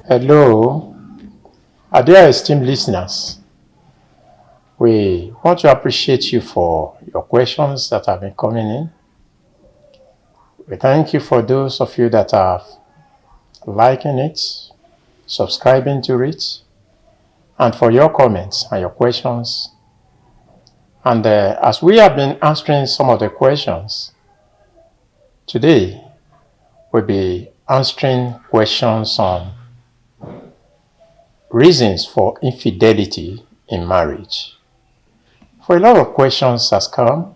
Hello, our dear esteemed listeners. We want to appreciate you for your questions that have been coming in. We thank you for those of you that are liking it, subscribing to it, and for your comments and your questions. And as we have been answering some of the questions, today we'll be answering questions on reasons for infidelity in marriage. For a lot of questions has come.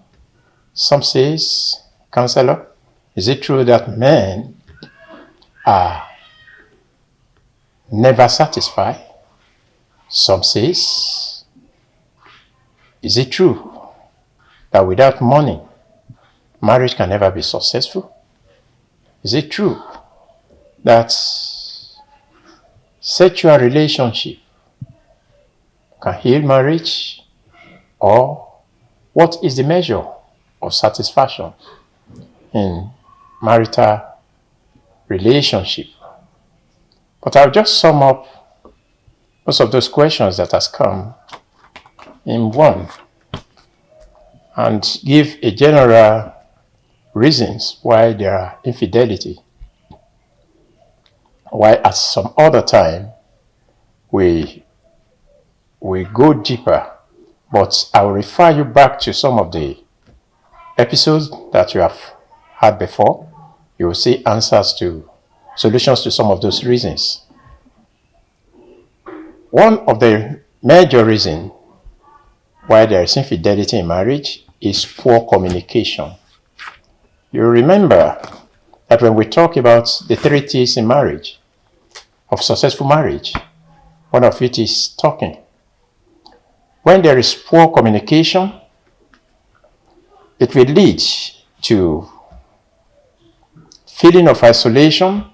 Some says, Counselor, is it true that men are never satisfied? Some says, is it true that without money, marriage can never be successful? Is it true that sexual relationship can heal marriage? Or what is the measure of satisfaction in marital relationship? But I'll just sum up most of those questions that has come in one and give a general reasons why there are infidelity. Why at some other time we go deeper, but I will refer you back to some of the episodes that you have had before. You will see solutions to some of those reasons. One of the major reasons why there is infidelity in marriage is poor communication. You remember that when we talk about the three T's in marriage, of successful marriage, one of it is talking. When there is poor communication, it will lead to feeling of isolation,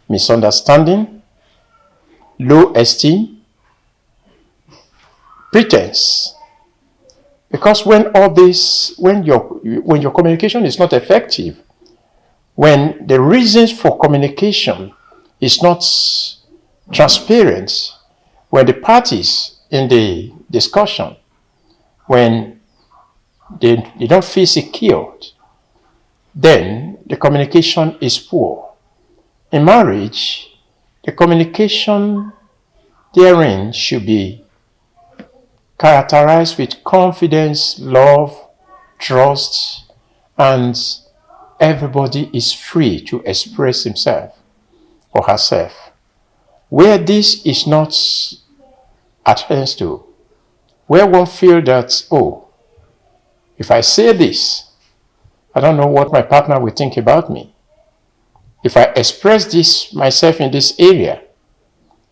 misunderstanding, low esteem, pretense. Because when your communication is not effective, when the reasons for communication is not transparent, when the parties in the discussion, when they don't feel secured, then the communication is poor. In marriage, the communication therein should be characterized with confidence, love, trust, and everybody is free to express himself or herself. Where this is not adhered to, where one feels that, oh, if I say this, I don't know what my partner will think about me. If I express this myself in this area,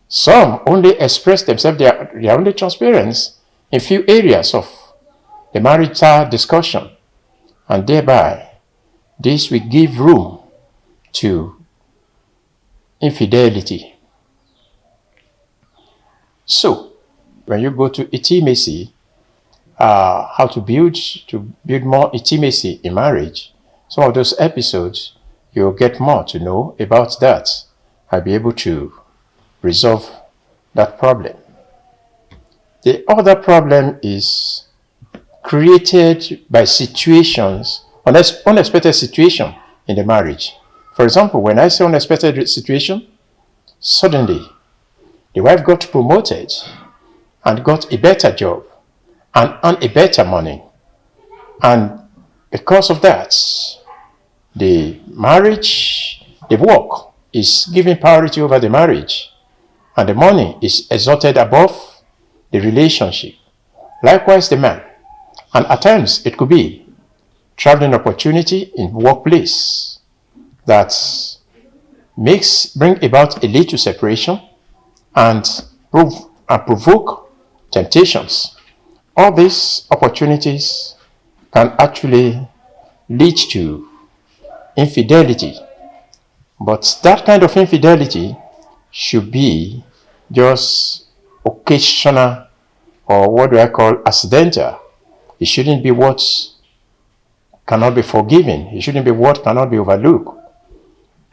some only express themselves, they are only transparent in few areas of the marital discussion, and thereby this will give room to infidelity. So, when you go to intimacy, how to build more intimacy in marriage, some of those episodes, you'll get more to know about that. I'll be able to resolve that problem. The other problem is created by situations, unexpected situation in the marriage. For example, when I say unexpected situation, suddenly the wife got promoted and got a better job and earned a better money. And because of that, the work is given priority over the marriage, and the money is exalted above the relationship. Likewise, the man. And at times, it could be traveling opportunity in workplace that bring about a little separation and provoke temptations. All these opportunities can actually lead to infidelity. But that kind of infidelity should be just occasional, or what do I call accidental. It shouldn't be what cannot be forgiven. It shouldn't be what cannot be overlooked.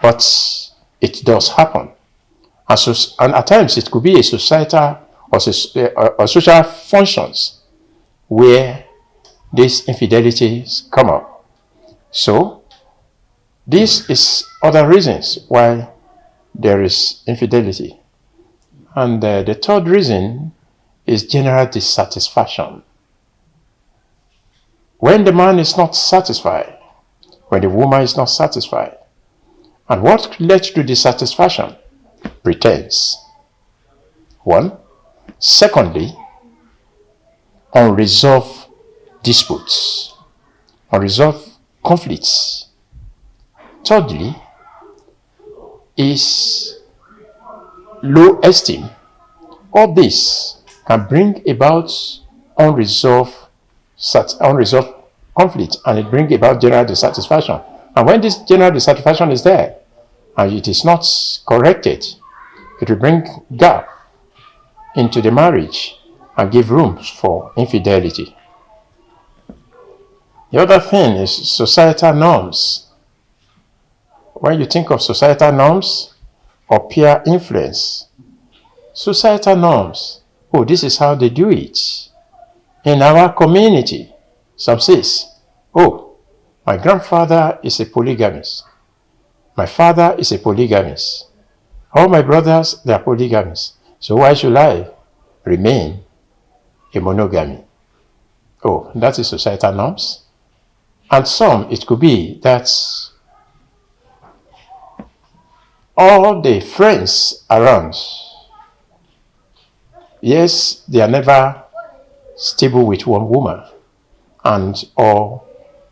But it does happen. And at times it could be a societal or social functions where these infidelities come up. So this is other reasons why there is infidelity. And the third reason is general dissatisfaction. When the man is not satisfied, when the woman is not satisfied, and what led to dissatisfaction? Pretense. One. Secondly, unresolved disputes, unresolved conflicts. Thirdly, is low esteem. All this can bring about unresolved conflict, and it brings about general dissatisfaction. And when this general dissatisfaction is there and it is not corrected, it will bring gap into the marriage and give room for infidelity. The other thing is societal norms. When you think of societal norms or peer influence, societal norms, oh, this is how they do it. In our community, some says, oh, my grandfather is a polygamist. My father is a polygamist. All my brothers, they are polygamists. So why should I remain a monogamy? Oh, that is societal norms. And some, it could be that all the friends around, yes, they are never stable with one woman, or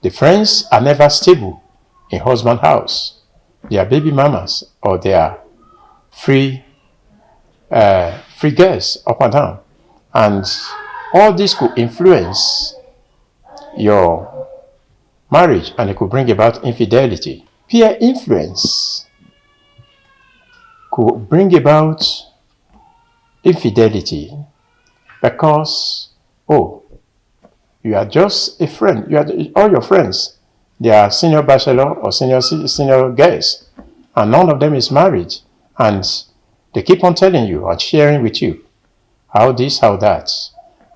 the friends are never stable in husband's house. They are baby mamas, or they are free girls up and down. And all this could influence your marriage, and it could bring about infidelity. Peer influence could bring about infidelity because, oh, you are just a friend. All your friends, they are senior bachelor or senior girls, and none of them is married. And they keep on telling you and sharing with you how this, how that.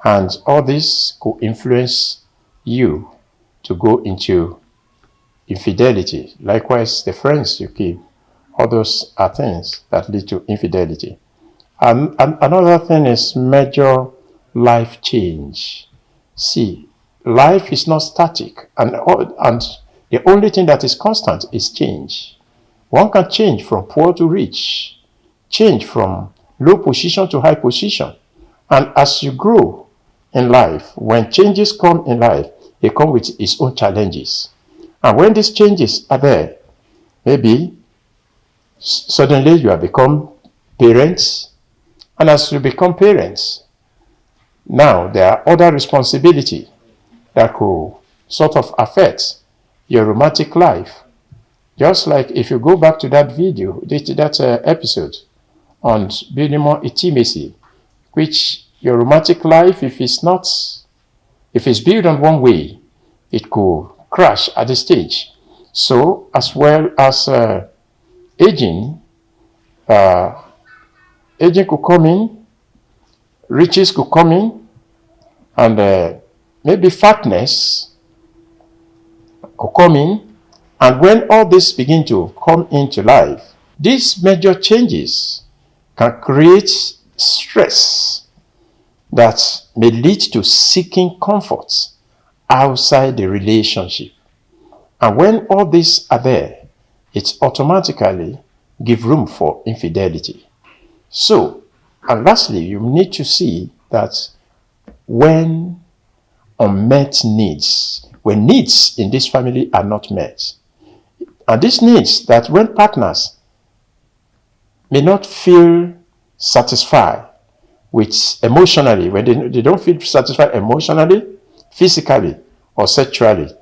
And all this could influence you to go into infidelity. Likewise, the friends you keep, all those are things that lead to infidelity. And another thing is major life change. See, life is not static, and the only thing that is constant is change. One can change from poor to rich, change from low position to high position. And as you grow in life, when changes come in life, they come with its own challenges. And when these changes are there, maybe suddenly you have become parents, and as you become parents, now there are other responsibilities that could sort of affect your romantic life. Just like if you go back to that video, that episode on building more intimacy, which your romantic life, if it's built on one way, it could crash at this stage. So as well as aging could come in, riches could come in, and maybe fatness could come in. And when all this begin to come into life, these major changes can create stress that may lead to seeking comfort outside the relationship. And when all these are there, it automatically gives room for infidelity. So, and lastly, you need to see that when unmet needs, when needs in this family are not met, and this needs that when partners may not feel satisfied with emotionally, when they don't feel satisfied emotionally, physically, or sexually,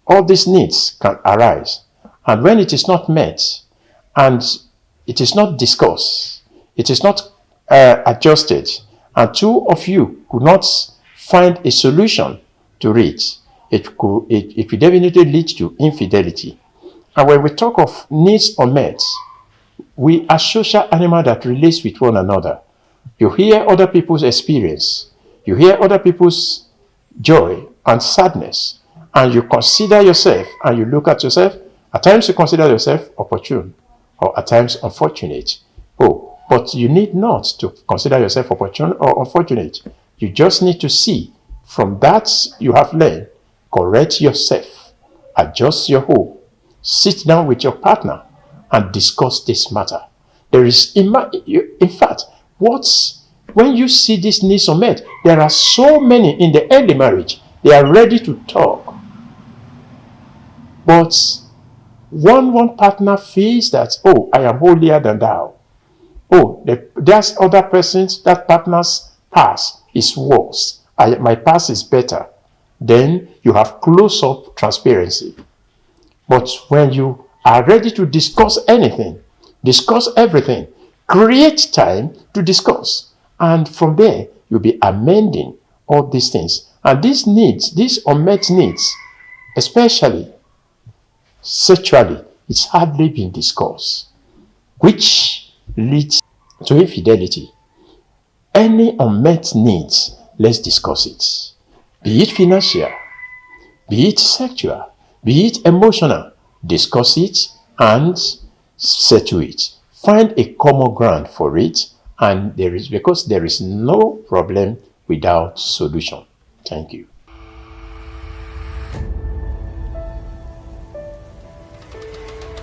all these needs can arise. And when it is not met, and it is not discussed, it is not adjusted, and two of you could not find a solution to it, it will definitely lead to infidelity. And when we talk of needs unmet, We are social animals that relate with one another. You hear other people's experience. You hear other people's joy and sadness. And you consider yourself and you look at yourself. At times you consider yourself opportune or at times unfortunate. Oh, but you need not to consider yourself opportune or unfortunate. You just need to see from that you have learned, correct yourself, adjust your hope, sit down with your partner and discuss this matter. There is, in fact, when you see these needs unmet, there are so many in the early marriage, they are ready to talk. But one partner feels that, oh, I am holier than thou. Oh, that other person's, that partner's past is worse. My past is better. Then you have close-up transparency. But when you are ready to discuss anything, discuss everything, create time to discuss. And from there, you'll be amending all these things. And these needs, these unmet needs, especially sexually, it's hardly been discussed, which leads to infidelity. Any unmet needs, let's discuss it. Be it financial, be it sexual, be it emotional, discuss it and settle it. Find a common ground for it, and because there is no problem without solution. Thank you.